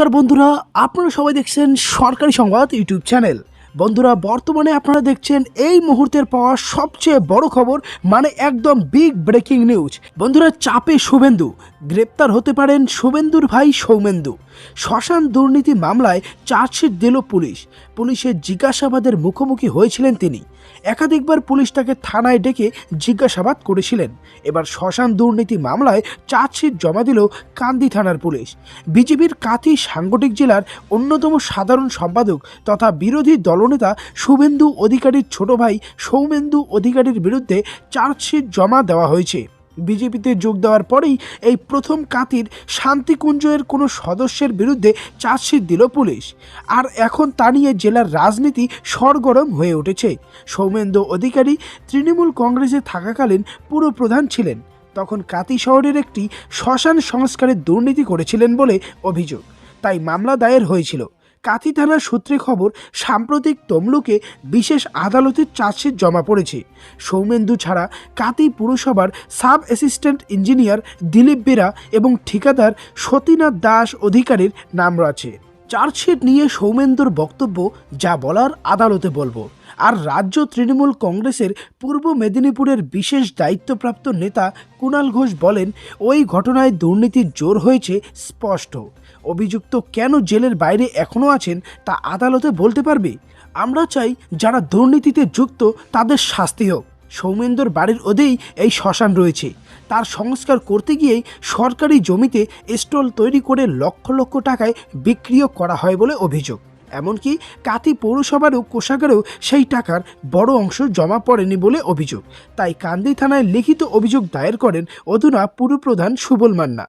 নমস্কার বন্ধুরা, আপনারা সবাই দেখছেন সরকারি সংবাদ ইউটিউব চ্যানেল। বন্ধুরা, বর্তমানে আপনারা দেখছেন এই মুহূর্তের পাওয়া সবচেয়ে বড় খবর, মানে একদম বিগ ব্রেকিং নিউজ। বন্ধুরা, চাপে শুভেন্দু, গ্রেপ্তার হতে পারেন শুভেন্দুর ভাই সৌমেন্দু। শ্মশান দুর্নীতি মামলায় চার্জশিট দিল পুলিশ। পুলিশের জিজ্ঞাসাবাদের মুখোমুখি হয়েছিলেন তিনি। একাধিকবার পুলিশ তাকে থানায় ডেকে জিজ্ঞাসাবাদ করেছিলেন। এবার শ্মশান দুর্নীতি মামলায় চার্জশিট জমা দিল কান্দি থানার পুলিশ। বিজেপির কাঁথি সাংগঠনিক জেলার অন্যতম সাধারণ সম্পাদক তথা বিরোধী দলনেতা শুভেন্দু অধিকারীর ছোট ভাই সৌমেন্দু অধিকারীর বিরুদ্ধে চার্জশিট জমা দেওয়া হয়েছে। বিজেপিতে যোগ দেওয়ার পরেই এই প্রথম কাঁথির শান্তিকুঞ্জের কোনো সদস্যের বিরুদ্ধে চার্জশিট দিল পুলিশ। আর এখন তা নিয়ে জেলার রাজনীতি সরগরম হয়ে উঠেছে। সৌমেন্দু অধিকারী তৃণমূল কংগ্রেসে থাকাকালীন পুরপ্রধান ছিলেন। তখন কাঁথি শহরের একটি শ্মশান সংস্কারের দুর্নীতি করেছিলেন বলে অভিযোগ, তাই মামলা দায়ের হয়েছিল। কাঁথি থানার সূত্রে খবর, সাম্প্রতিক তমলুকে বিশেষ আদালতে চার্জশিট জমা পড়েছে। সৌমেন্দু ছাড়া কাঁথি পুরসভার sub assistant engineer Dilip Bera এবং ঠিকাদার সতীনাথ দাস অধিকারীর নাম রয়েছে। চার্জশিট নিয়ে সৌমেন্দুর বক্তব্য, যা বলার আদালতে বলবো। আর রাজ্য তৃণমূল কংগ্রেসের পূর্ব মেদিনীপুরের বিশেষ দায়িত্বপ্রাপ্ত নেতা কুণাল ঘোষ বলেন, ওই ঘটনায় দুর্নীতির জোর হয়েছে স্পষ্ট। অভিযুক্ত কেন জেলের বাইরে এখনও আছেন তা আদালতে বলতে পারবে। আমরা চাই যারা দুর্নীতিতে যুক্ত তাদের শাস্তি হোক। সৌমেন্দুর বাড়ির ওদেই এই শ্মশান রয়েছে। তার সংস্কার করতে গিয়েই সরকারি জমিতে স্টল তৈরি করে লক্ষ লক্ষ টাকায় বিক্রিও করা হয় বলে অভিযোগ। এমনকি কাঁথি পৌরসভারও কোষাগারেও সেই টাকার বড় অংশ জমা পড়েনি বলে অভিযোগ। তাই কান্দি থানায় লিখিত অভিযোগ দায়ের করেন অধুনা পুরপ্রধান সুবল মান্না।